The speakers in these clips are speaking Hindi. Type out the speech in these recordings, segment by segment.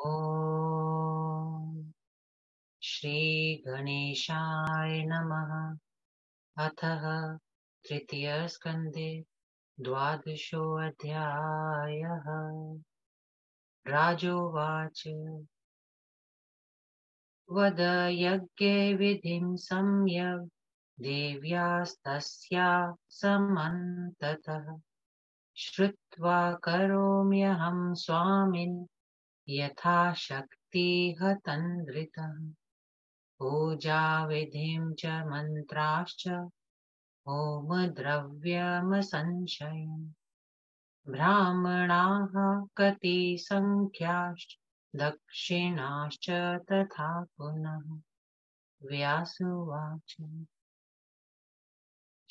ॐ श्रीगणेशाय नमः। अथ तृतीयस्कन्धे द्वादशोऽध्यायः। राजोवाच वद यज्ञे विधिं सम्यग् देव्यास्तस्या समन्ततः श्रुत्वा करोम्यहं स्वामिन् यथा शक्तिः तन्द्रितः पूजाविधिं च मन्त्राश्च होमद्रव्यमसंशयम् ब्राह्मणाः कति सङ्ख्याश्च दक्षिणाश्च तथा पुनः। व्यासुवाच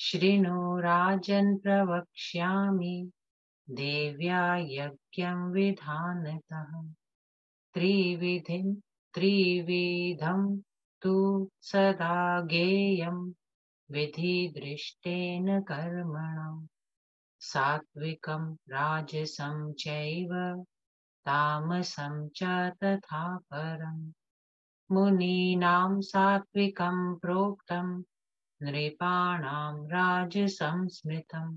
शृणु राजन् प्रवक्ष्यामि देव्या यज्ञं विधानतः त्रिविधं तु सदा ज्ञेयं विधिदृष्टेन कर्मणा सात्विकं राजसं चैव तामसं च तथा परम्। मुनीनां सात्विकं प्रोक्तं नृपाणां राजसं स्मृतं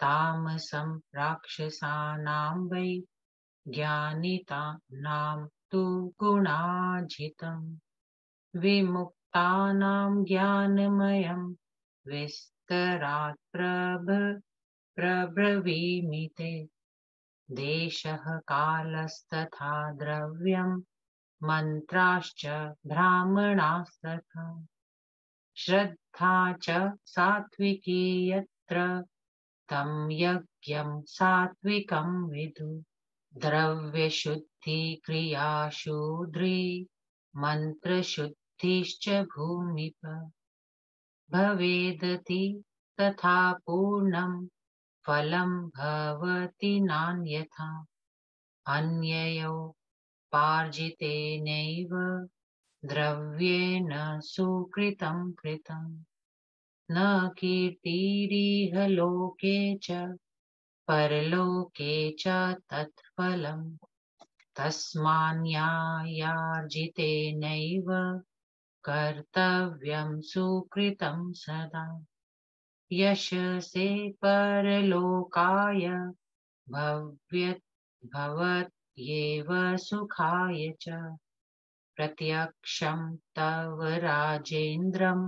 तामसं राक्षसानां वै ज्ञानितानां तु गुणाजितं विमुक्तानां ज्ञानमयं विस्तरात् प्रब्रवीमि ते देशः कालस्तथा द्रव्यं मन्त्राश्च ब्राह्मणास्तथा श्रद्धा च सात्विकी यत्र तं यज्ञं सात्विकं विदु द्रव्यशुद्धिक्रियाशूद्री मन्त्रशुद्धिश्च भूमिप भवेदति तथा पूर्णं फलं भवति नान्यथा अन्ययोपार्जितेनैव द्रव्येण सुकृतं कृतं न कीर्तिरिह लोके च परलोके च तत्फलम् तस्मान्न्यायार्जितेनैव कर्तव्यं सुकृतं सदा यशसे परलोकाय भवत्येव सुखाय च प्रत्यक्षं तव राजेन्द्रं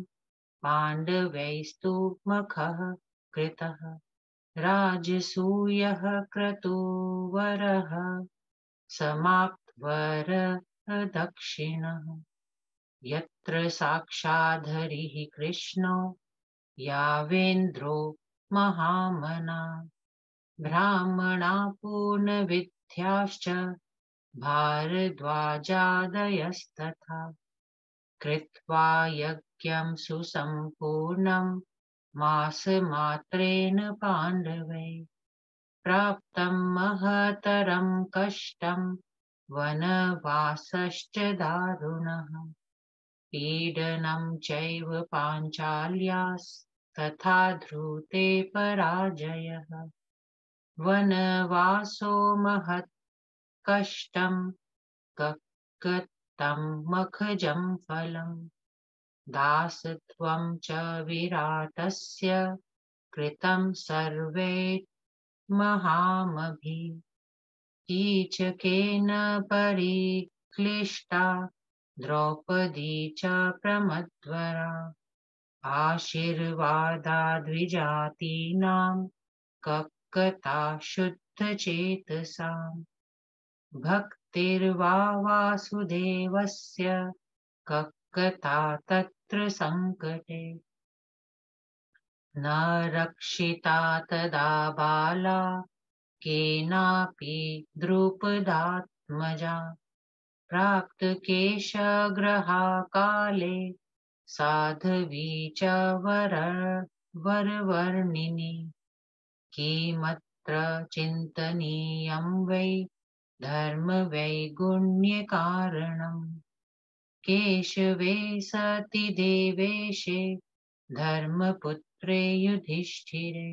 पाण्डवैस्तु मखः कृतः राजसूयः क्रतुवरः समाप्तवरः दक्षिणः यत्र साक्षाद्धरिः कृष्णो यावेन्द्रो महामना ब्राह्मणा पूर्णविद्याश्च भारद्वाजादयस्तथा कृत्वा यज्ञं सुसम्पूर्णं मासमात्रेण पाण्डवै प्राप्तं महतरं कष्टं वनवासश्च दारुणः पीडनं चैव पाञ्चाल्यास्तथा धृते पराजयः वनवासो महत् कष्टं कक्कतं मखजं फलम् दासत्वं च विराटस्य कृतं सर्वे महामभि कीचकेन परिक्लिष्टा द्रौपदी च प्रमद्वरा आशीर्वादाद्विजातीनां कक्कता शुद्धचेतसाम् भक्तिर्वा वासुदेवस्य कक्कता तत्र सङ्कटे न रक्षिता तदा बाला केनापि द्रुपदात्मजा प्राप्तकेशग्रहाकाले साध्वी च वरवर्णिनी किमत्र चिन्तनीयं वै धर्मवैगुण्यकारणम् केशवे सति देवेशे धर्मपुत्रे युधिष्ठिरे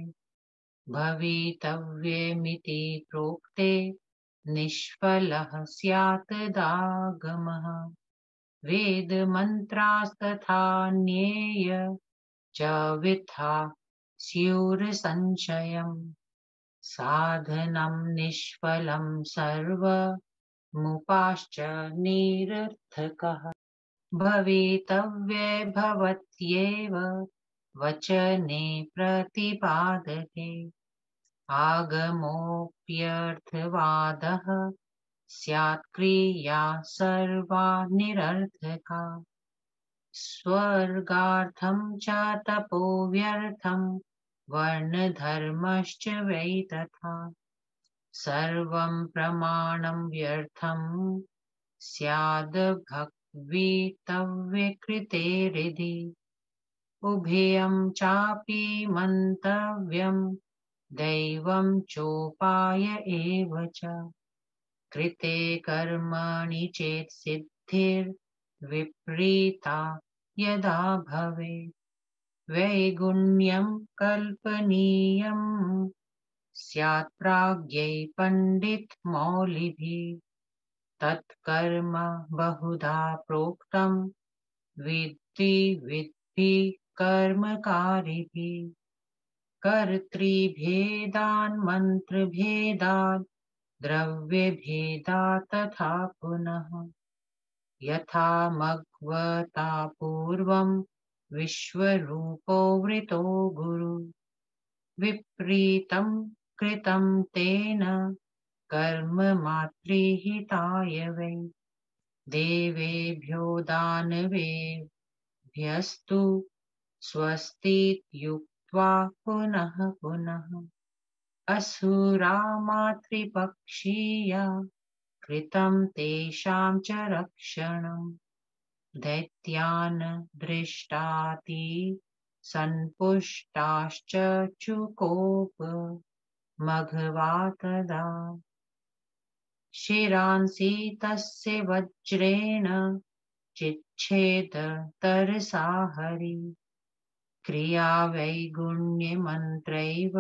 भवितव्यमिति प्रोक्ते निष्फलः स्यात् दागमः। वेदमन्त्रास्तथा न्येय च वृथा स्युर्संशयम्। साधनं निष्फलं सर्वमुपाश्च निरर्थकः। भवितव्ये भवत्येव वचने प्रतिपादके। आगमोऽप्यर्थवादः स्यात् क्रिया सर्वा निरर्थका। स्वर्गार्थं च तपो व्यर्थं वर्णधर्मश्च वै तथा। सर्वं प्रमाणं व्यर्थं स्याद् भवितव्यकृतेरिति। उभयं चापि मन्तव्यं दैवं चोपाय एव च। कृते कर्मणि चेत् सिद्धिर्विपरीता यदा भवेत्। वैगुण्यं कल्पनीयं स्यात् प्राज्ञै पण्डितमौलिभिः। तत्कर्म बहुधा प्रोक्तं विद्भिः कर्मकारिभिः। कर्तृभेदान् मन्त्रभेदात् द्रव्यभेदात् तथा पुनः। यथा मग्वता पूर्वं विश्वरूपो वृतो गुरु। विपरीतं कृतं तेन कर्म मातृहिताय वै। देवेभ्यो दानवेभ्यस्तु स्वस्तीत्युक्त्वा पुनः पुनः। असुरा मातृपक्षीया कृतं तेषां च रक्षणम्। दैत्यान् दृष्टाति सन्पुष्टाश्च चुकोप मघवा तदा। शिरांसि तस्य वज्रेण चिच्छेद तरसा हरि। क्रिया वैगुण्यमन्त्रैव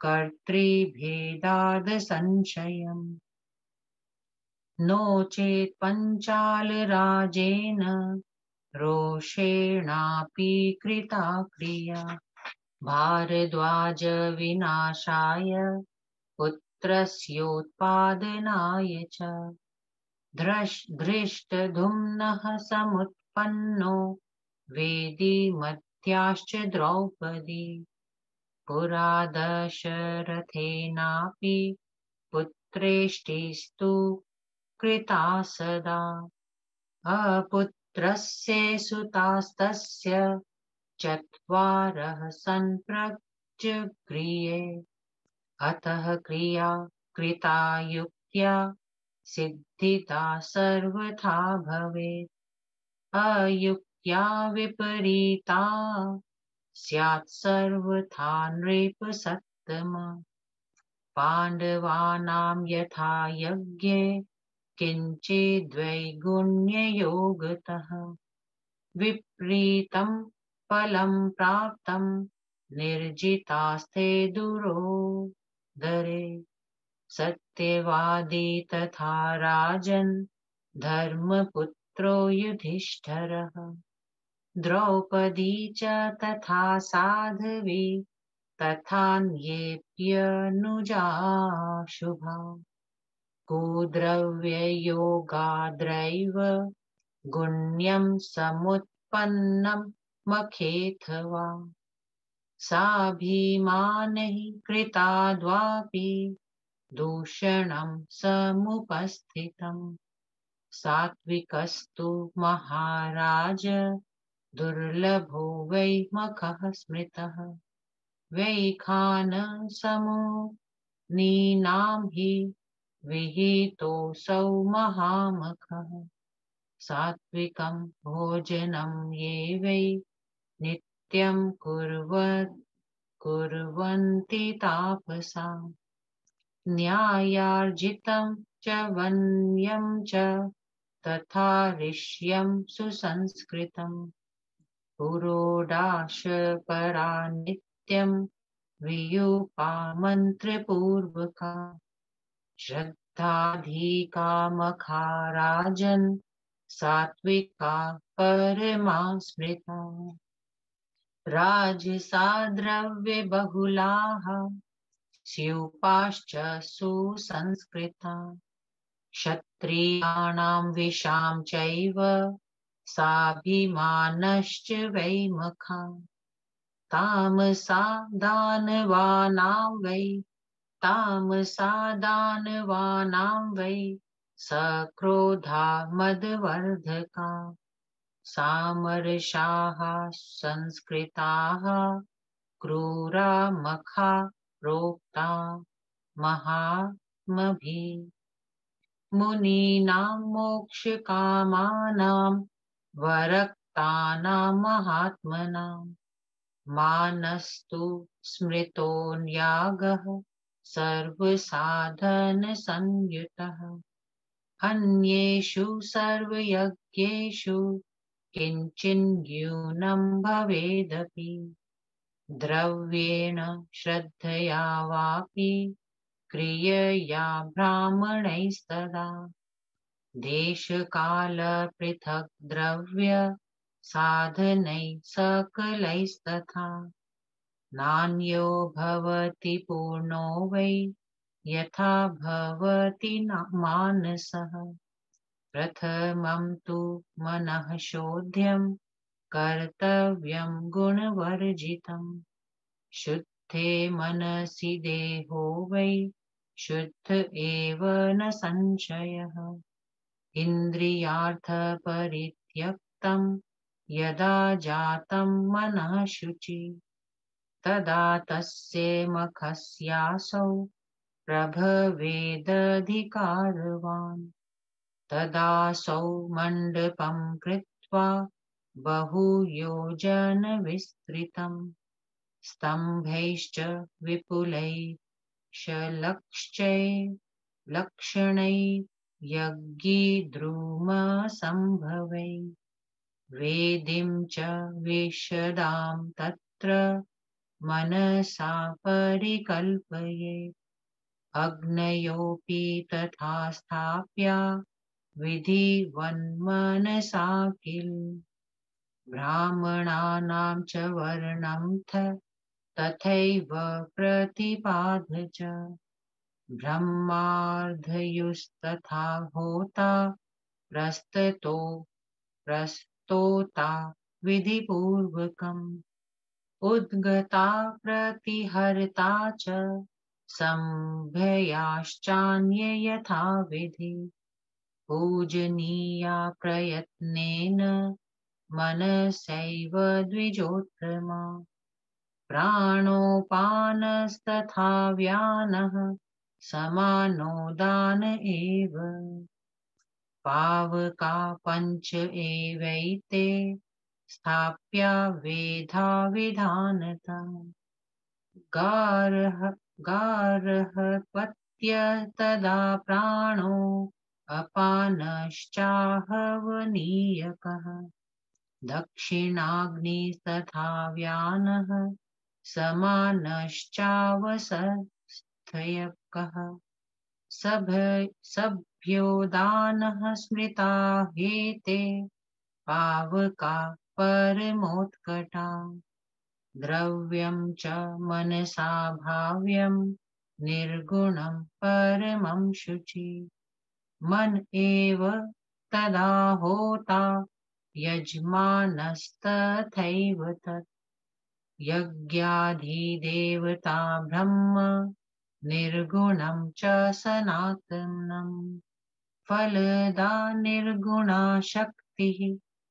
कर्तृभेदाद् संशयम्। नो चेत् पञ्चालराजेन रोषेणापि कृता क्रिया। भारद्वाज विनाशाय पुत्रस्योत्पादनाय च। धृष्टद्युम्नः समुत्पन्नो वेदी मध्याश्च द्रौपदी। पुरा दशरथेनापि पुत्रेष्टिस्तु कृता सदा। अपुत्रस्य सुतास्तस्य चत्वारः सम्प्रजगृहे। अतः क्रिया कृता युक्त्या सिद्धिदा सर्वथा भवेत्। अयुक्त्या विपरीता स्यात् सर्वथा नृपसत्तमा। पाण्डवानां यथा यज्ञे किञ्चिद्वैगुण्ययोगतः विपरीतं फलं प्राप्तं निर्जितास्ते दुरोदरे। सत्यवादी तथा राजन् धर्मपुत्रो युधिष्ठिरः। द्रौपदी च तथा साध्वी तथान्येऽप्यनुजा शुभा। कुद्रव्ययोगाद्रैव गुण्यं समुत्पन्नं मखेथवा। साभिमानैः कृताद्वापि दूषणं समुपस्थितम्। सात्विकस्तु महाराज दुर्लभो वै मखः स्मृतः। वैखानसमो नीनां हि विहितोऽसौ महामखः। सात्विकं भोजनं ये वै नित्यं कुर्वन्ति तापसा। न्यायार्जितं च वन्यं च तथा ऋष्यं सुसंस्कृतम्। पुरोडाशपरा नित्यं वियूपा मन्त्रपूर्वका। ताधिका मखा राजन् सात्विका परमा स्मृता राजसा द्रव्ये बहुलाः स्यूपाश्च सुसंस्कृता क्षत्रियाणां विशां चैव साभिमानश्च वैमखा तामसा दानवानां वै तामसा दानवानां वै सक्रोधा मदवर्धका सामर्षाः संस्कृताः क्रूरा मखा प्रोक्ता महात्मभिः मुनीनां मोक्षकामानां वरक्तानां महात्मनां मानस्तु स्मृतो न्यागः सर्वसाधनसंयुतः अन्येषु सर्वयज्ञेषु किञ्चिन्न्यूनं भवेदपि द्रव्येण श्रद्धया वापि क्रियया ब्राह्मणैस्तदा देशकालपृथक् द्रव्य साधनैः सकलैस्तथा नान्यो भवति पूर्णो वै यथा भवति मानसः प्रथमं तु मनः शोध्यं कर्तव्यं गुणवर्जितं शुद्धे मनसि देहो वै शुद्ध एव न संशयः इन्द्रियार्थपरित्यक्तं यदा जातं मनः शुचि तदा तस्य मखस्यासौ प्रभवेदधिकारवान् तदासौ मण्डपं कृत्वा बहुयोजनविस्तृतं स्तम्भैश्च विपुलैश्चलक्षणैः यज्ञिद्रुमसम्भवै वेदीं च विशदां तत्र मनसा परिकल्पये अग्नयोऽपि तथा स्थाप्य विधिवन्मनसा किल ब्राह्मणानां च वर्णं तथैव प्रतिपाद्य च ब्रह्मार्धयुस्तथा होता प्रस्तोता विधिपूर्वकम् उद्गता प्रतिहर्ता च संभयाश्चान्ये यथाविधि पूजनीया प्रयत्नेन मनसैव द्विजोत्तमा प्राणोपानस्तथा व्यानः समानो दान एव पावका पञ्च एवैते स्थाप्या वेधा विधानता गार्हपत्य तदा प्राणो अपानश्चाहवनीयकः दक्षिणाग्निस्तथा व्यानः समानश्चावसस्थयकः सभ्यो दानः स्मृता हेते पावका परमोत्कटा द्रव्यं च मनसा भाव्यं निर्गुणं परमं शुचि मन एव तदा होता यजमानस्तथैव तत् यज्ञाधिदेवता ब्रह्म निर्गुणं च सनातनं फलदा निर्गुणा शक्तिः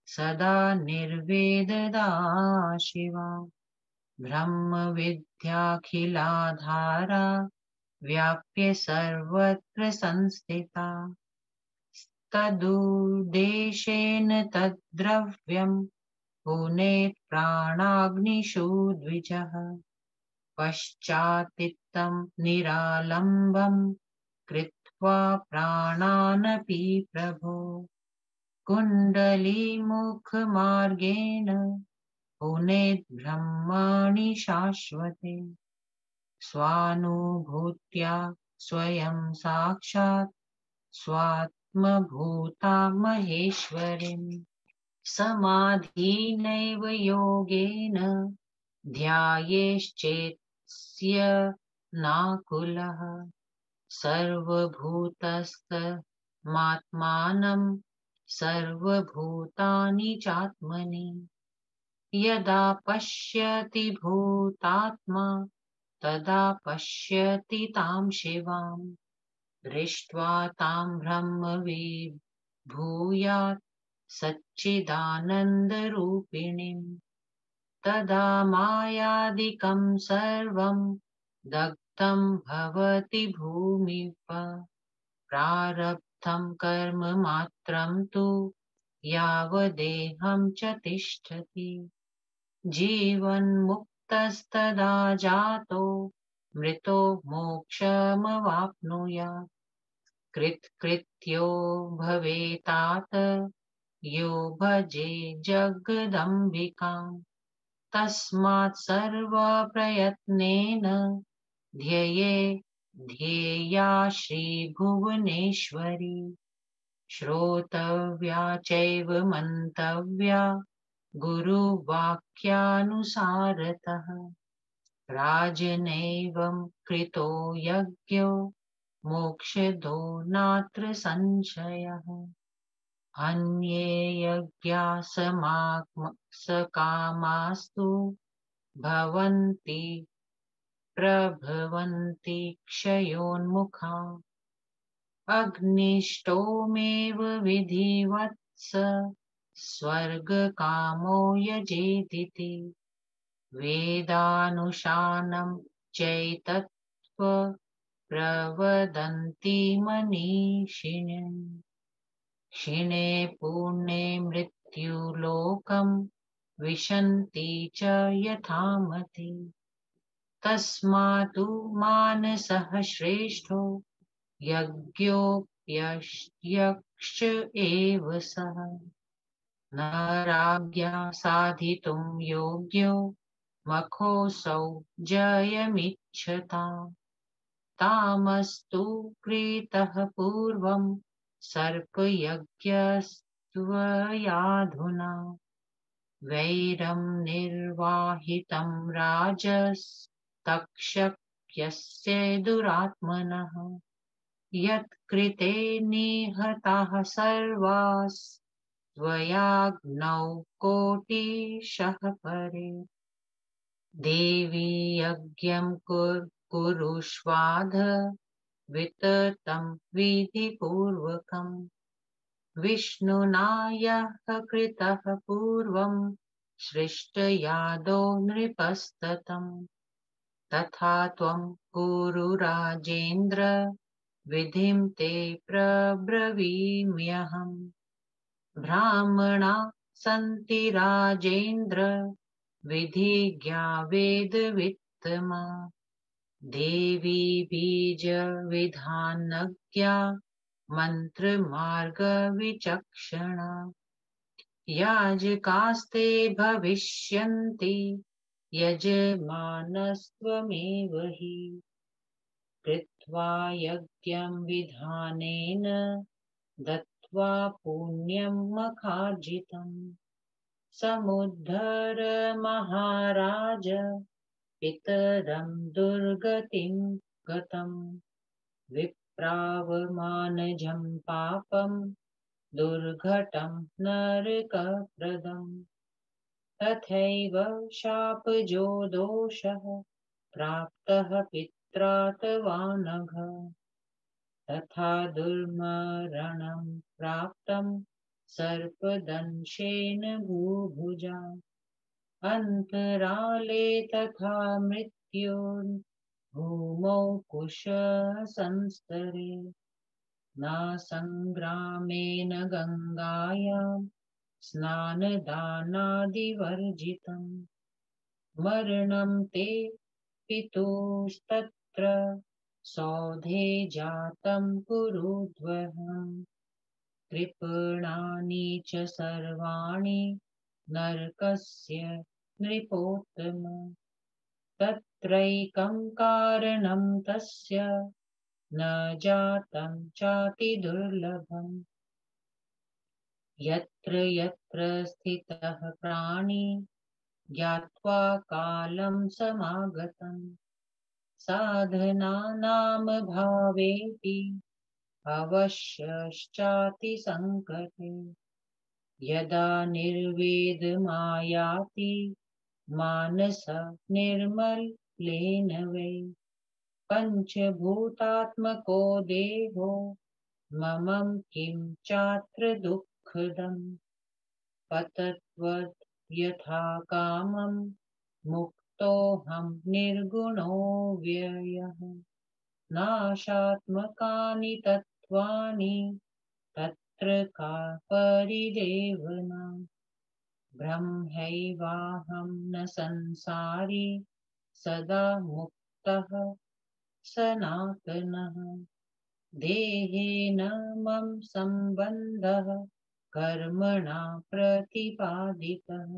सदा निर्वेददा शिवा ब्रह्मविद्याखिलाधारा व्याप्य सर्वत्र संस्थिता तदुद्देशेन तद्द्रव्यं पुनेत् प्राणाग्निषु द्विजः पश्चात्तितं निरालम्बं कृत्वा प्राणानपि प्रभो कुण्डलीमुखमार्गेण पुनेत् ब्रह्माणि शाश्वते स्वानुभूत्या स्वयं साक्षात् स्वात्मभूता महेश्वरीम् समाधिनैव योगेन ध्यायेश्चेत्स्य नाकुलः सर्वभूतस्थमात्मानं सर्वभूतानि चात्मनि यदा पश्यति भूतात्मा तदा पश्यति तां शिवाम् दृष्ट्वा तां ब्रह्मविभूयात् सच्चिदानन्दरूपिणीम् तदा मायादिकं सर्वं दग्धं भवति भूमिप प्रारब्धं कर्म मात्रं तु यावदेहं च तिष्ठति जीवन्मुक्तस्तदा जातो मृतो मोक्षमवाप्नुयात् कृत्कृत्यो भवेतात यो भजे जगदम्बिकाम् तस्मात् सर्वप्रयत्नेन ध्येये ध्येया श्रीभुवनेश्वरी श्रोतव्या चैव मन्तव्या गुरुवाक्यानुसारतः राजनैवं कृतो यज्ञो मोक्षदो नात्र संशयः अन्ये यज्ञा सकामास्तु भवन्ति प्रभवन्ति क्षयोन्मुखा अग्निष्टोमेव विधिवत्स स्वर्गकामो यजेदिति वेदानुशानं चैतत्त्व प्रवदन्ति मनीषिणः क्षिणे पुण्ये मृत्युलोकं विशन्ति च यथामति तस्मात् मानसः श्रेष्ठो यज्ञोऽप्यक्ष एव सः न राज्ञा साधितुं योग्यो मखोऽसौ जयमिच्छता तामस्तु कृतः पूर्वं सर्पयज्ञस्त्वयाधुना वैरं निर्वाहितं राजस्तक्षक्यस्य दुरात्मनः यत्कृते निहताः सर्वास्त्वयाग्नौ कोटिशः परे देवी यज्ञं कुरुष्वाध विततं विधिपूर्वकम् विष्णुना यः कृतः पूर्वं सृष्टयादो नृपस्ततम् तथा त्वं कुरु राजेन्द्र विधिं ते प्रब्रवीम्यहम् ब्राह्मणा सन्ति राजेन्द्र विधिज्ञा वेदवित्तमा देवी बीजविधानज्ञा मन्त्रमार्गविचक्षणा याजकास्ते भविष्यन्ति यजमानस्त्वमेव हि कृत्वा यज्ञं विधानेन दत्त्वा पुण्यं मखार्जितम् समुद्धर महाराज पितरं दुर्गतिं गतम् विप्रावमानजं पापं दुर्घटं नरकप्रदम् तथैव शापजो दोषः प्राप्तः पित्रा तवा नघ तथा दुर्मरणं प्राप्तं सर्पदंशेन भूभुजा अन्तराले तथा मृत्युर्भूमौ कुशसंस्तरे न सङ्ग्रामेण गङ्गायां स्नानदानादिवर्जितम् मरणं ते पितुस्तत्र सौधे जातं कुरुद्वहम् कृपणानि च सर्वाणि नरकस्य नृपोत्तम तत्रैकं कारणं तस्य न जातं चाति दुर्लभम्। यत्र यत्र स्थितः प्राणी ज्ञात्वा कालं समागतम् साधनानां भावेति अवश्यश्चाति संकटे। यदा निर्वेदमायाति मानस निर्मलेन वै पञ्चभूतात्मको देहो ममं किं चात्र दुःखदम्। पतत्वद् यथा कामं मुक्तोऽहं निर्गुणो व्ययः। नाशात्मकानि तत्त्वानि तत्र का परिदेवना। ब्रह्मैवाहं न संसारी सदा मुक्तः सनातनः। देहेन मम सम्बन्धः कर्मणा प्रतिपादितः।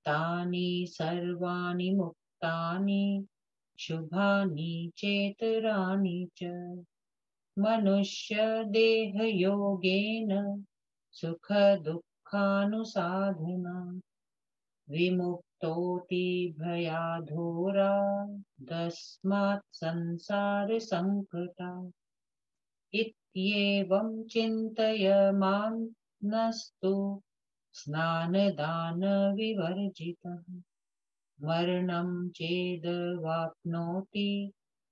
तानि सर्वाणि मुक्तानि शुभानि चेतराणि च मनुष्यदेहयोगेन सुखदुःखानुसाधना। विमुक्तोऽति भयाधोरादस्मात् संसारसङ्कटात्। इत्येवं चिन्तयमानस्तु स्नानदानविवर्जितः मरणं चेदवाप्नोति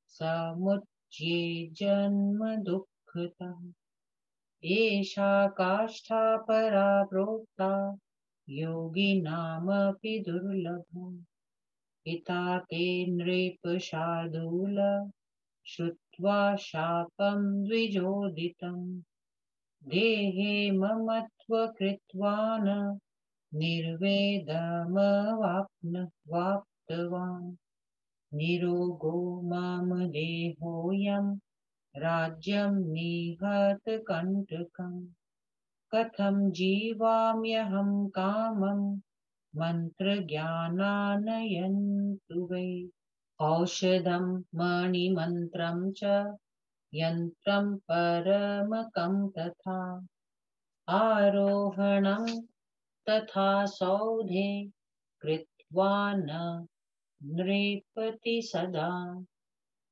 स मुच्येत् दुःखतः। एषा काष्ठा परा प्रोक्ता योगिनामपि दुर्लभा। पिता ते नृपशार्दूल श्रुत्वा शापं द्विजोदितं। देहे ममत्व कृत्वा न निर्वेदमवाप्तवान्। निरोगो मम देहोऽयं राज्यं निहतकण्टकम्। कथं जीवाम्यहं कामं मन्त्रज्ञानानयन्तु वै। औषधं मणिमन्त्रं च यन्त्रं परमकं तथा। आरोहणं तथा सौधे कृत्वा न नृपति सदा।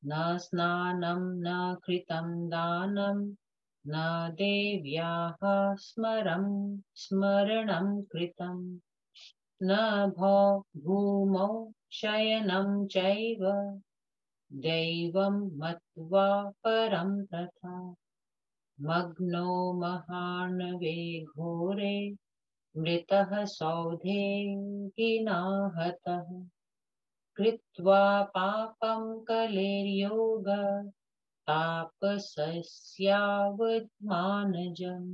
न स्नानं न कृतं दानं न देव्याः स्मरणं कृतम्। न भूमौ शयनं चैव दैवं मत्वा परं तथा। मग्नो महार्णवे घोरे मृतः सौधे हीनाहतः। कृत्वा पापं कलेर्योग तापसस्यावमानजम्।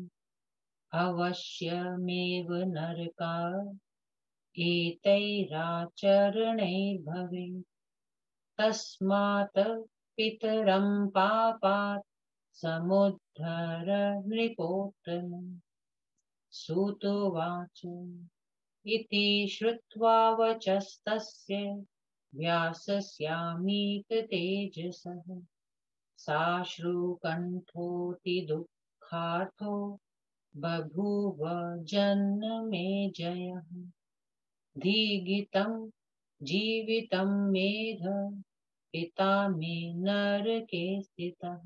अवश्यमेव नरका एतैराचरणैर्भवेत्। तस्मात् पितरं पापात् समुद्धर नृपोत्तम। सूतोवाच इति श्रुत्वा वचस्तस्य व्यासस्यामीत तेजसः। साश्रुकण्ठोऽतिदुःखार्तो बभूव जन्मेजयः। धीगितं जीवितं मेध पिता मे नरके स्थितः।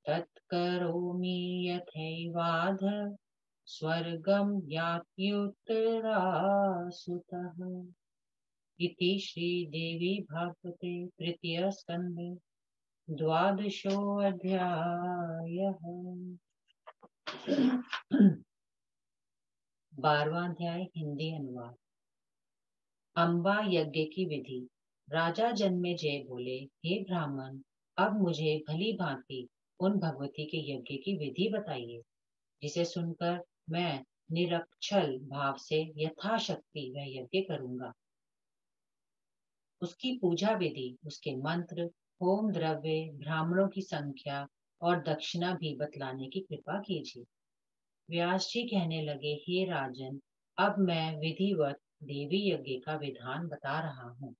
तत्करोमि यथैवाध स्वर्गं यात्युत्तरासुतः। इति श्रीदेवी भागवते तृतीय स्कन्धे द्वादशोऽध्यायः। 12वां अध्याय हिंदी अनुवाद। अम्बा यज्ञ की विधि। राजा जन्मेजय बोले, हे ब्राह्मण, अब मुझे भली भांति उन भगवती के यज्ञ की विधि बताइए, जिसे सुनकर मैं निरक्षल भाव से यथाशक्ति वह यज्ञ करूंगा। उसकी पूजा विधि, उसके मंत्र, होम द्रव्य, ब्राह्मणों की संख्या और दक्षिणा भी बतलाने की कृपा कीजिए। व्यास जी कहने लगे, हे राजन, अब मैं विधिवत देवी यज्ञ का विधान बता रहा हूँ।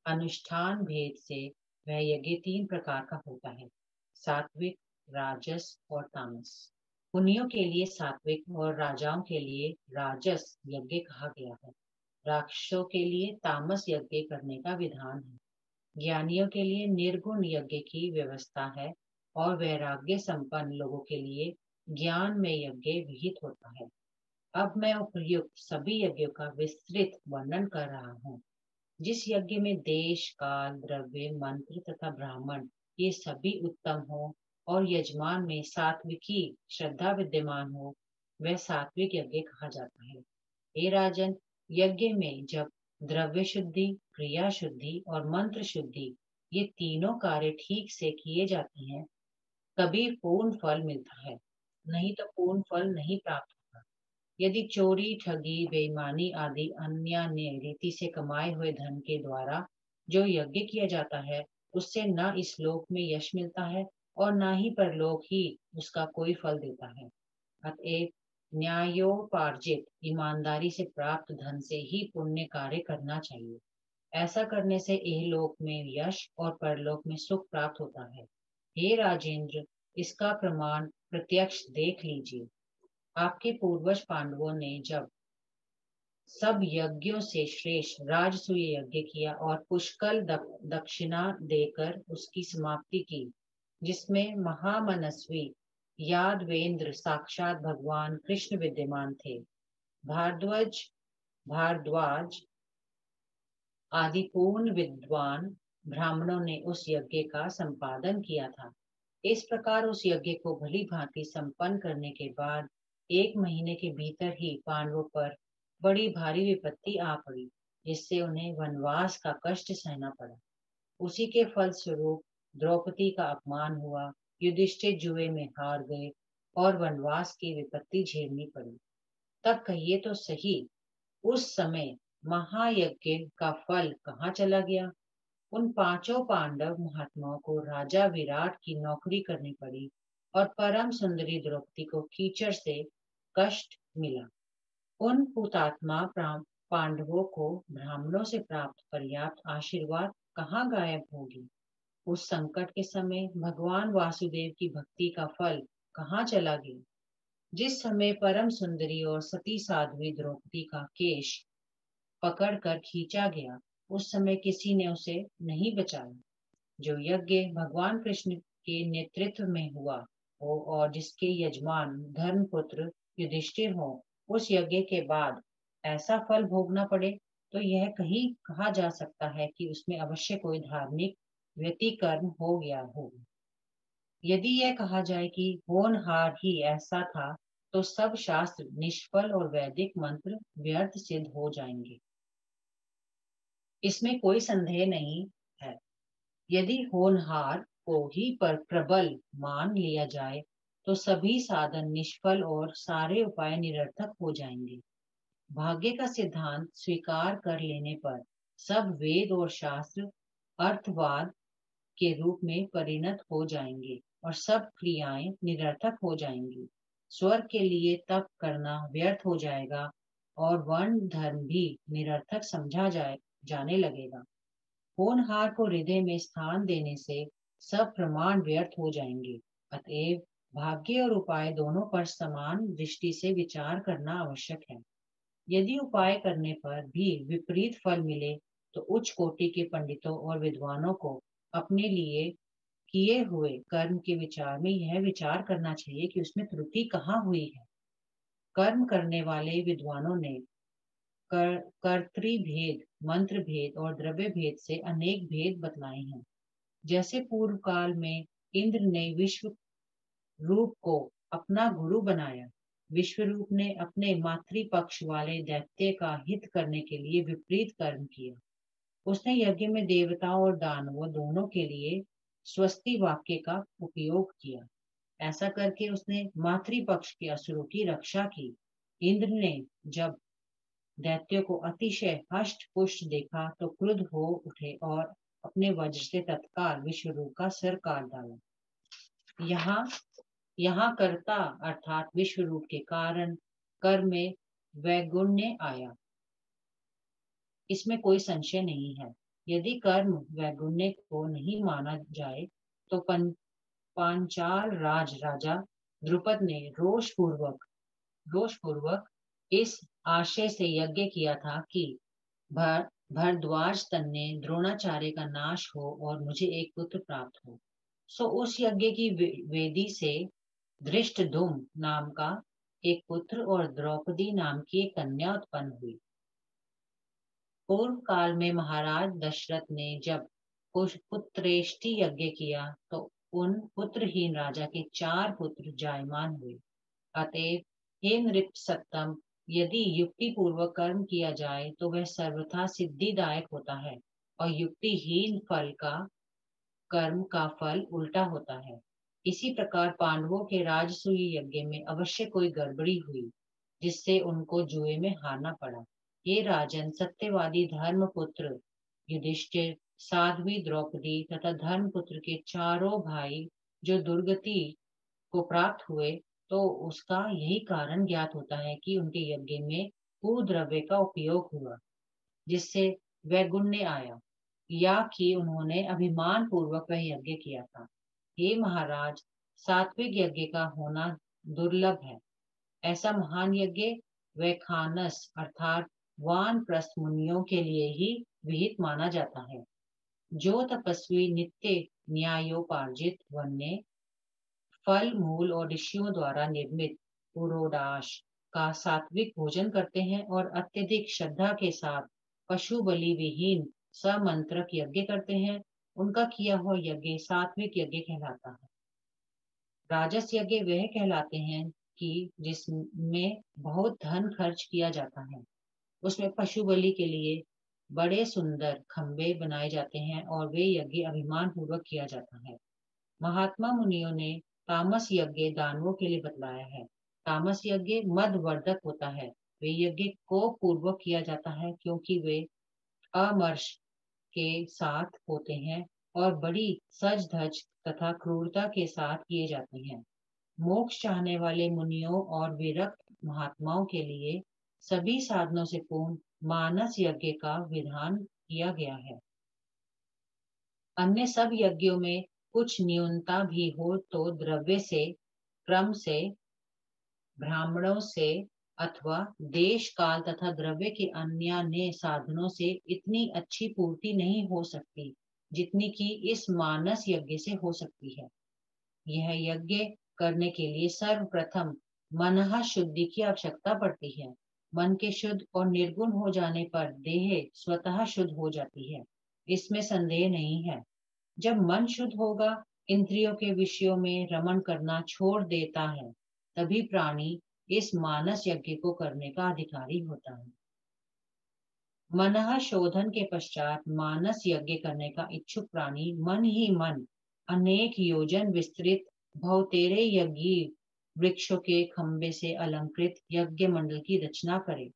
अनुष्ठान भेद से वह यज्ञ 3 प्रकार का होता है। सात्विक, राजस और तामस। मुनियों के लिए सात्विक और राजाओं के लिए राजस यज्ञ कहा गया है। राक्षसों के लिए तामस यज्ञ करने का विधान है। ज्ञानियों के लिए निर्गुण यज्ञ की व्यवस्था है और वैराग्य संपन्न लोगों के लिए ज्ञान में यज्ञ विहित होता है। अब मैं उपर्युक्त सभी यज्ञों का विस्तृत वर्णन कर रहा हूँ। जिस यज्ञ में देश, काल, द्रव्य, मंत्र तथा ब्राह्मण ये सभी उत्तम हो और यजमान में सात्विकी श्रद्धा विद्यमान हो, वह सात्विक यज्ञ कहा जाता है। हे राजन, यज्ञ में जब द्रव्य शुद्धि, क्रिया शुद्धि और मंत्र शुद्धि ये तीनों कार्य ठीक से किए जाते हैं, तभी पूर्ण फल मिलता है, नहीं तो पूर्ण फल नहीं प्राप्त होता। यदि चोरी, ठगी, बेईमानी आदि अन्य रीति से कमाए हुए धन के द्वारा जो यज्ञ किया जाता है, उससे न इस लोक में यश मिलता है और न ही परलोक ही उसका कोई फल देता है। अतएव न्यायोपार्जित ईमानदारी से प्राप्त धन से ही पुण्य कार्य करना चाहिए। ऐसा करने से इहलोक में यश और परलोक में सुख प्राप्त होता है। हे राजेंद्र, इसका प्रमाण प्रत्यक्ष देख लीजिए। आपके पूर्वज पांडवों ने जब सब यज्ञों से श्रेष्ठ राजसूय यज्ञ किया और पुष्कल दक्षिणा देकर उसकी समाप्ति की, जिसमें महामनस्वी यादवेंद्र साक्षात भगवान कृष्ण विद्यमान थे। भारद्वाज भारद्वाज आदि पूर्ण विद्वान ब्राह्मणों ने उस यज्ञ का संपादन किया था। इस प्रकार उस यज्ञ को भली भांति संपन्न करने के बाद 1 महीने के भीतर ही पांडवों पर बड़ी भारी विपत्ति आ पड़ी, जिससे उन्हें वनवास का कष्ट सहना पड़ा। उसी के फलस्वरूप द्रौपदी का अपमान हुआ, युधिष्ठिर जुए में हार गए और वनवास की विपत्ति झेलनी पड़ी। तब कहिए तो सही, उस समय महायज्ञ का फल कहाँ चला गया? उन पांचों पांडव महात्माओं को राजा विराट की नौकरी करनी पड़ी और परम सुंदरी द्रौपदी को कीचड़ से कष्ट मिला। उन हुतात्मा पांडवों को ब्राह्मणों से प्राप्त पर्याप्त आशीर्वाद कहाँ गायब होगी? उस संकट के समय भगवान वासुदेव की भक्ति का फल कहाँ चला गया? जिस समय परम सुंदरी और सती साध्वी द्रौपदी का केश पकड़कर खींचा गया, उस समय किसी ने उसे नहीं बचाया। जो यज्ञ भगवान कृष्ण के नेतृत्व में हुआ हो और जिसके यजमान धर्मपुत्र युधिष्ठिर हो, उस यज्ञ के बाद ऐसा फल भोगना पड़े, तो यह कहीं कहा जा सकता है कि उसमें अवश्य कोई धार्मिक व्यतिकर्म हो गया हो। यदि यह कहा जाए कि होनहार ही ऐसा था, तो सब शास्त्र निष्फल और वैदिक मंत्र व्यर्थ सिद्ध हो जाएंगे। इसमें कोई संदेह नहीं है। यदि होनहार को ही पर प्रबल मान लिया जाए, तो सभी साधन निष्फल और सारे उपाय निरर्थक हो जाएंगे। भाग्य का सिद्धांत स्वीकार कर लेने पर सब वेद और शास्त्र अर्थवाद के रूप में परिणत हो जाएंगे और सब क्रियाएं निरर्थक हो जाएंगी। स्वर्ग के लिए तप करना व्यर्थ हो जाएगा और वर्ण धर्म भी निरर्थक समझा जाने लगेगा। होनहार को हृदय में स्थान देने से सब प्रमाण व्यर्थ हो जाएंगे। अतएव भाग्य और उपाय दोनों पर समान दृष्टि से विचार करना आवश्यक है। यदि उपाय करने पर भी विपरीत फल मिले, तो उच्च कोटि के पंडितों और विद्वानों को अपने लिए किए हुए कर्म के विचार में यह विचार करना चाहिए कि उसमें त्रुटि कहाँ हुई है। कर्म करने वाले विद्वानों ने कर्तृभेद, मंत्र भेद और द्रव्य भेद से अनेक भेद बतलाए हैं। जैसे पूर्व काल में इंद्र ने विश्व रूप को अपना गुरु बनाया, विश्वरूप ने अपने मातृपक्ष वाले दैत्य का हित करने के लिए विपरीत कर्म किया। उसने यज्ञ में देवताओं और दानवों दोनों के लिए स्वस्ति वाक्य का उपयोग किया। ऐसा करके उसने मातृपक्ष के असुरों की रक्षा की। इंद्र ने जब दैत्यों को अतिशय हष्ट पुष्ट देखा तो क्रुद्ध हो उठे और अपने वज्र से तत्काल विश्वरूप का सिर काट डाला। यहाँ कर्ता अर्थात विश्वरूप के कारण कर्म में वैगुण्य आया, इसमें कोई संशय नहीं है। यदि कर्म वैगुण्य को नहीं माना जाए, तो पांचाल राजा द्रुपद ने रोष पूर्वक इस आशय से यज्ञ किया था कि भर भरद्वाज तन्ने द्रोणाचार्य का नाश हो और मुझे एक पुत्र प्राप्त हो। सो उस यज्ञ की वेदी से धृष्टद्युम्न नाम का एक पुत्र और द्रौपदी नाम की एक कन्या उत्पन्न हुई। पूर्व काल में महाराज दशरथ ने जब पुत्रेष्टि यज्ञ किया तो उन पुत्रहीन राजा के 4 पुत्र जायमान हुए। अतएव हे नृपसत्तम, यदि युक्ति पूर्वक कर्म किया जाए तो वह सर्वथा सिद्धिदायक होता है और युक्तिहीन कर्म का फल उल्टा होता है। इसी प्रकार पांडवों के राजसूय यज्ञ में अवश्य कोई गड़बड़ी हुई जिससे उनको जुए में हारना पड़ा। ये राजन, सत्यवादी धर्मपुत्र युधिष्ठिर, साध्वी द्रौपदी तथा धर्मपुत्र के चारों भाई जो दुर्गति को प्राप्त हुए, तो उसका यही कारण ज्ञात होता है कि उनके यज्ञ में कुद्रव्य का उपयोग हुआ जिससे वैगुण्य आया, या कि उन्होंने अभिमान पूर्वक वह यज्ञ किया था। हे महाराज, सात्विक यज्ञ का होना दुर्लभ है। ऐसा महान यज्ञ वैखानस अर्थात वानप्रस्थ मुनियों के लिए ही विहित माना जाता है। जो तपस्वी नित्य न्यायोपार्जित वन्य फल मूल और ऋषियों द्वारा निर्मित पुरोडाश का सात्विक भोजन करते हैं और अत्यधिक श्रद्धा के साथ पशु बलि विहीन समंत्रक यज्ञ करते हैं, उनका किया हुआ यज्ञ सात्विक यज्ञ कहलाता है। राजस यज्ञ वह कहलाते हैं कि जिसमें बहुत धन खर्च किया जाता है। उसमें पशु बलि के लिए बड़े सुंदर खंबे बनाए जाते हैं और वे यज्ञ अभिमान पूर्वक किया जाता है। महात्मा मुनियों ने तामस यज्ञ दानवों के लिए बतलाया है। तामस यज्ञ मदवर्धक होता है। वे यज्ञ को पूर्वक किया जाता है क्योंकि वे अमर्ष के साथ होते हैं और बड़ी सज धज तथा क्रूरता के साथ किए जाते हैं। मोक्ष चाहने वाले मुनियों और विरक्त महात्माओं के लिए सभी साधनों से पूर्ण मानस यज्ञ का विधान किया गया है। अन्य सब यज्ञों में कुछ न्यूनता भी हो तो द्रव्य से, क्रम से, ब्राह्मणों से अथवा देश काल तथा द्रव्य के अन्य साधनों से इतनी अच्छी पूर्ति नहीं हो सकती जितनी कि इस मानस यज्ञ से हो सकती है। यह यज्ञ करने के लिए सर्वप्रथम मनः शुद्धि की आवश्यकता पड़ती है। मन के शुद्ध और निर्गुण हो जाने पर देह स्वतः शुद्ध हो जाती है, इसमें संदेह नहीं है। जब मन शुद्ध होगा, इंद्रियों के विषयों में रमण करना छोड़ देता है, तभी प्राणी इस मानस यज्ञ को करने का अधिकारी होता है। मनः शोधन के पश्चात मानस यज्ञ करने का इच्छुक प्राणी मन ही मन अनेक योजन विस्तृत बहुतेरे यज्ञ वृक्षों के खंबे से अलंकृत यज्ञ मंडल की रचना करे।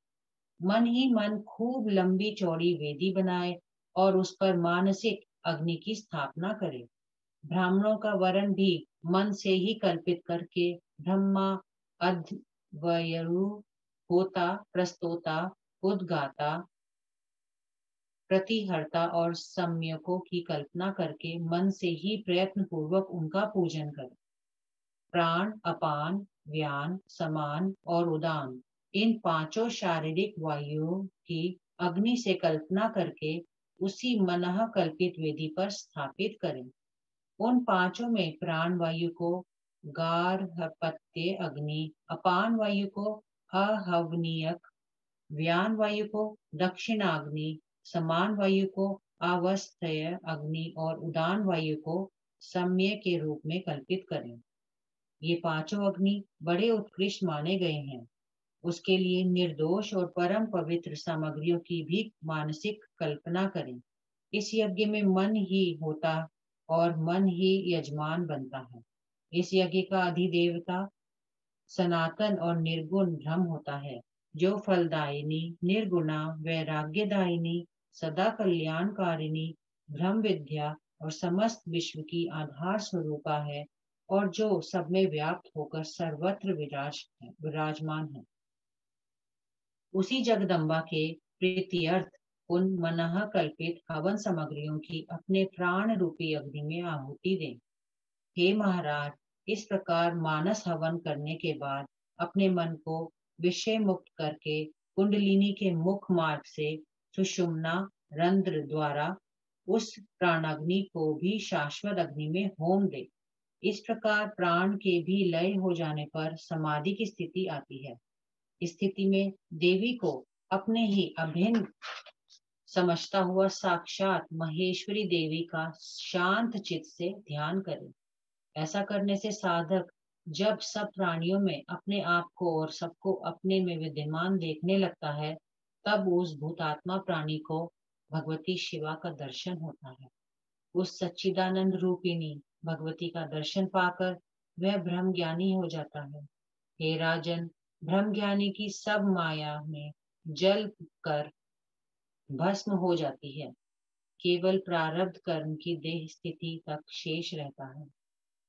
मन ही मन खूब लंबी चौड़ी वेदी बनाए और उस पर मानसिक अग्नि की स्थापना करे। ब्राह्मणों का वरण भी मन से ही कल्पित करके ब्रह्मा, अध्वर्यु, होता, प्रस्तोता, उद्गाता, प्रतिहर्ता और सम्यकों की कल्पना करके मन से ही प्रयत्न पूर्वक उनका पूजन करें। प्राण, अपान, व्यान, समान और उदान, इन पांचों शारीरिक वायुओं की अग्नि से कल्पना करके उसी मनः कल्पित वेदी पर स्थापित करें। उन पांचों में प्राण वायु को गार्हपत्य अग्नि, अपान वायु को आहवनीयक, व्यान वायु को दक्षिणाग्नि, समान वायु को अवस्थय अग्नि और उदान वायु को सम्य के रूप में कल्पित करें। ये पांचों अग्नि बड़े उत्कृष्ट माने गए हैं। उसके लिए निर्दोष और परम पवित्र सामग्रियों की भी मानसिक कल्पना करें। इस यज्ञ में मन ही होता और मन ही यजमान बनता है। इस यज्ञ का अधिदेवता सनातन और निर्गुण ब्रह्म होता है, जो फलदायिनी, निर्गुणा, वैराग्यदायिनी, सदा कल्याणकारिणी ब्रह्म विद्या और समस्त विश्व की आधार स्वरूपा है और जो सब में व्याप्त होकर सर्वत्र विराजमान है। उसी जगदम्बा के प्रीत्यर्थ उन मनः कल्पित हवन सामग्रियों की अपने प्राण रूपी अग्नि में आहुति दें। हे महाराज, इस प्रकार मानस हवन करने के बाद अपने मन को विषय मुक्त करके कुंडलिनी के मुख मार्ग से सुषुम्ना रंध्र द्वारा उस प्राणाग्नि को भी शाश्वत अग्नि में होम दे। इस प्रकार प्राण के भी लय हो जाने पर समाधि की स्थिति आती है। इस स्थिति में देवी को अपने ही अभिन्न समझता हुआ साक्षात महेश्वरी देवी का शांत चित्त से ध्यान करें। ऐसा करने से साधक जब सब प्राणियों में अपने आप को और सबको अपने में विद्यमान देखने लगता है, तब उस भूतात्मा प्राणी को भगवती शिवा का दर्शन होता है। उस सच्चिदानंद रूपिणी भगवती का दर्शन पाकर वह ब्रह्म ज्ञानी हो जाता है। हे राजन, ब्रह्म ज्ञानी की सब माया में जल कर भस्म हो जाती है। केवल प्रारब्ध कर्म की देह स्थिति तक शेष रहता है।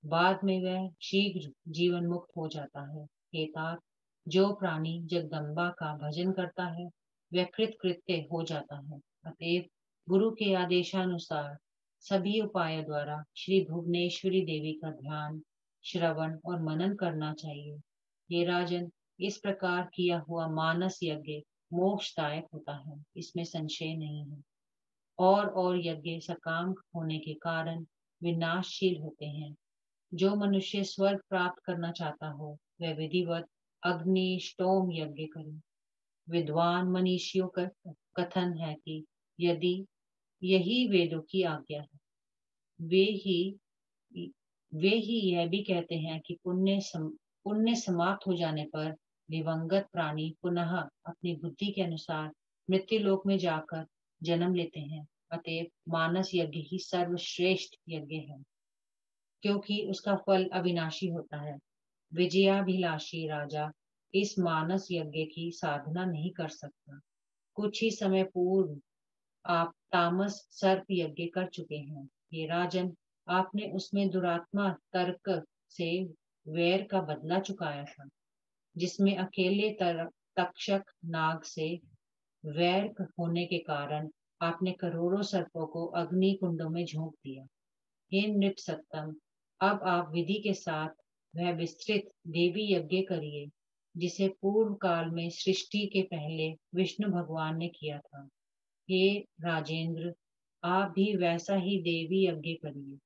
बाद में वह शीघ्र जीवन मुक्त हो जाता है। हे तात, जो प्राणी जगदम्बा का भजन करता है वह कृतकृत्य हो जाता है। अतएव गुरु के आदेशानुसार सभी उपायों द्वारा श्री भुवनेश्वरी देवी का ध्यान, श्रवण और मनन करना चाहिए। हे राजन, इस प्रकार किया हुआ मानस यज्ञ मोक्षदायक होता है, इसमें संशय नहीं है। और यज्ञ सकाम होने के कारण विनाशशील होते हैं। जो मनुष्य स्वर्ग प्राप्त करना चाहता हो वह विधिवत अग्निष्टोम यज्ञ करे। विद्वान मनीषियों का कथन है कि यदि यही वेदों की आज्ञा है, वे ही वे ही यह भी कहते हैं कि पुण्य समाप्त हो जाने पर दिवंगत प्राणी पुनः अपनी बुद्धि के अनुसार मृत्यु लोक में जाकर जन्म लेते हैं। अतएव मानस यज्ञ ही सर्वश्रेष्ठ यज्ञ है, क्योंकि उसका फल अविनाशी होता है। विजयाभिलाषी राजा इस मानस यज्ञ की साधना नहीं कर सकता। कुछ ही समय पूर्व आप तामस सर्प यज्ञ कर चुके हैं। हे राजन, आपने उसमें दुरात्मा तर्क से वैर का बदला चुकाया था, जिसमें अकेले तक्षक नाग से वैर होने के कारण आपने करोड़ों सर्पों को अग्नि कुंडों में झोंक दिया। हे नृपसत्तम, अब आप विधि के साथ वह विस्तृत देवी यज्ञ करिए जिसे पूर्व काल में सृष्टि के पहले विष्णु भगवान ने किया था। हे राजेंद्र, आप भी वैसा ही देवी यज्ञ करिए।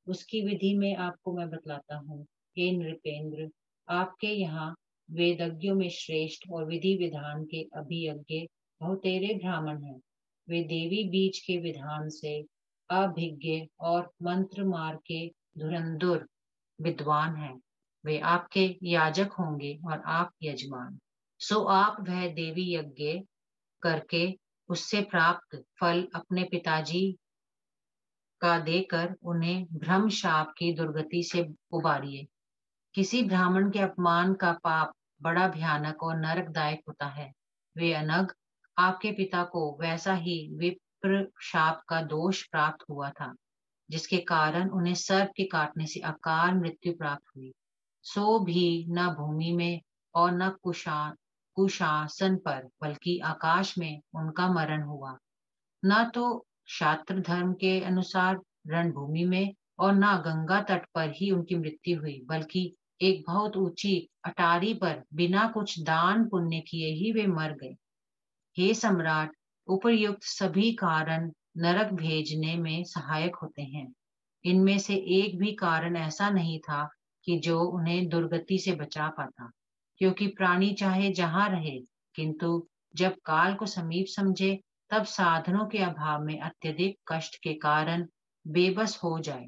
उसकी विधि में आपको मैं बतलाता हूँ। हे नृपेंद्र, आपके यहाँ वेदज्ञों में श्रेष्ठ और विधि विधान के अभियज्ञ बहुतेरे ब्राह्मण हैं। वे देवी बीज के विधान से अभिज्ञ और मंत्र मार के धुरंधुर विद्वान हैं। वे आपके याजक होंगे और आप यजमान। सो आप वह देवी यज्ञ करके उससे प्राप्त फल अपने पिताजी का देकर उन्हें भ्रम शाप की दुर्गति से उबारिए। किसी ब्राह्मण के अपमान का पाप बड़ा भयानक और नरकदायक होता है। वे अनग आपके पिता को वैसा ही विप्र शाप का दोष प्राप्त हुआ था, जिसके कारण उन्हें सर्प के काटने से अकाल मृत्यु प्राप्त हुई। सो भी न भूमि में और न कुशासन पर बल्कि आकाश में उनका मरण हुआ। न तो शास्त्र धर्म के अनुसार रणभूमि में और न गंगा तट पर ही उनकी मृत्यु हुई, बल्कि एक बहुत ऊंची अटारी पर बिना कुछ दान पुण्य किए ही वे मर गए। हे सम्राट, उपर्युक्त सभी कारण नरक भेजने में सहायक होते हैं। इनमें से एक भी कारण ऐसा नहीं था कि जो उन्हें दुर्गति से बचा पाता, क्योंकि प्राणी चाहे जहां रहे, किंतु जब काल को समीप समझे तब साधनों के अभाव में अत्यधिक कष्ट के कारण बेबस हो जाए।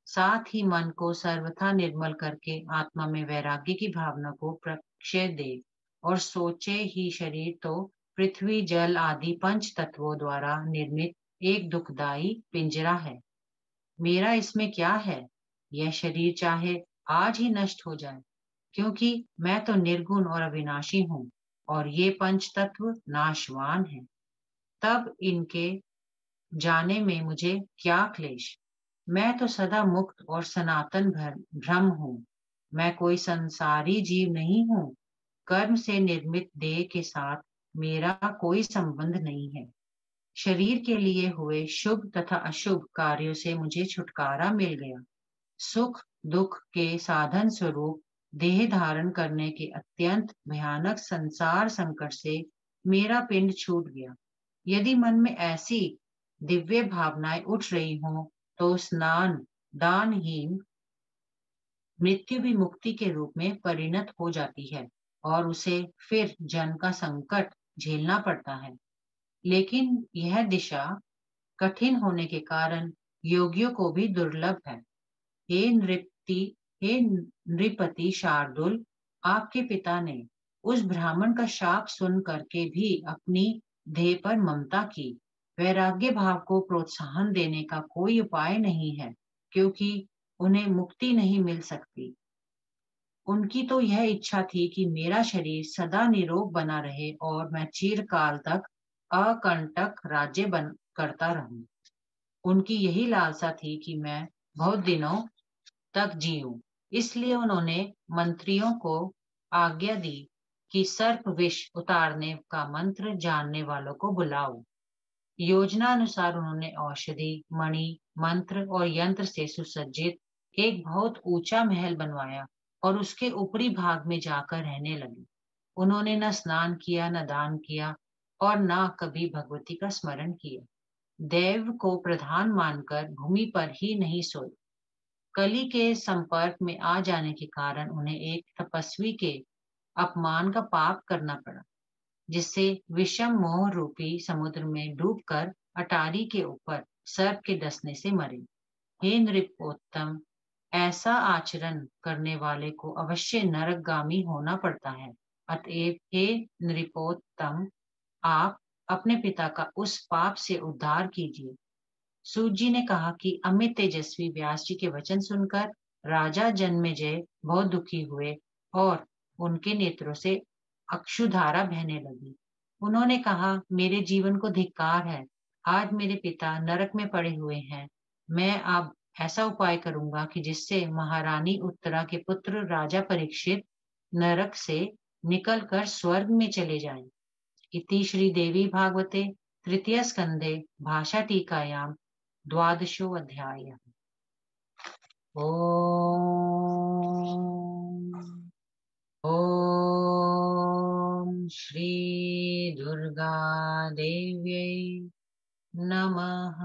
साथ ही मन को सर्वथा निर्मल करके आत्मा में वैराग्य की भावना को प्रक्षय दे और सोचे ही शरीर तो पृथ्वी जल आदि पंच तत्वों द्वारा निर्मित एक दुखदाई पिंजरा है। मेरा इसमें क्या है? यह शरीर चाहे आज ही नष्ट हो जाए, क्योंकि मैं तो निर्गुण और अविनाशी हूँ और ये पंच तत्व नाशवान हैं। तब इनके जाने में मुझे क्या क्लेश? मैं तो सदा मुक्त और सनातन भ्रम हूँ। मैं कोई संसारी जीव नहीं हूँ। कर्म से निर्मित देह के साथ मेरा कोई संबंध नहीं है। शरीर के लिए हुए शुभ तथा अशुभ कार्यों से मुझे छुटकारा मिल गया। सुख दुख के साधन स्वरूप देह धारण करने के अत्यंत भयानक संसार संकट से मेरा पिंड छूट गया। यदि मन में ऐसी दिव्य भावनाएं उठ रही हों, तो स्नान दानहीन मृत्यु भी मुक्ति के रूप में परिणत हो जाती है और उसे फिर जन्म का संकट झेलना पड़ता है। लेकिन यह दिशा कठिन होने के कारण योगियों को भी दुर्लभ है। हे नृपति हे नृपति शार्दुल, आपके पिता ने उस ब्राह्मण का शाप सुन करके भी अपनी देह पर ममता की। वैराग्य भाव को प्रोत्साहन देने का कोई उपाय नहीं है, क्योंकि उन्हें मुक्ति नहीं मिल सकती। उनकी तो यह इच्छा थी कि मेरा शरीर सदा निरोग बना रहे और मैं चिरकाल तक अकंटक राज्य बन करता रहूं। उनकी यही लालसा थी कि मैं बहुत दिनों तक जीऊं। इसलिए उन्होंने मंत्रियों को आज्ञा दी कि सर्प विष उतारने का मंत्र जानने वालों को बुलाओ। योजना अनुसार उन्होंने औषधि, मणि, मंत्र और यंत्र से सुसज्जित एक बहुत ऊंचा महल बनवाया और उसके ऊपरी भाग में जाकर रहने लगे। उन्होंने न स्नान किया, न दान किया और न कभी भगवती का स्मरण किया। देव को प्रधान मानकर भूमि पर ही नहीं सोए। कली के संपर्क में आ जाने के कारण उन्हें एक तपस्वी के अपमान का पाप करना पड़ा, जिससे विषम मोह रूपी समुद्र में डूबकर अटारी के ऊपर सर्प के डसने से मरे। हे नृपोत्तम, ऐसा आचरण करने वाले को अवश्य नरकगामी होना पड़ता है। अतएव हे नृपोत्तम, आप अपने पिता का उस पाप से उद्धार कीजिए। सूत जी ने कहा कि अमित तेजस्वी व्यास जी के वचन सुनकर राजा जन्मेजय बहुत दुखी हुए और उनके नेत्रों से अश्रुधारा बहने लगी। उन्होंने कहा, मेरे जीवन को धिक्कार है। आज मेरे पिता नरक में पड़े हुए हैं। मैं अब ऐसा उपाय करूंगा कि जिससे महारानी उत्तरा के पुत्र राजा परीक्षित नरक से निकलकर स्वर्ग में चले जाएं। इति श्री देवी भागवते तृतीय स्कंदे भाषा टीकायां द्वादशो अध्यायः। ॐ ॐ श्री दुर्गा देव्यै नमः।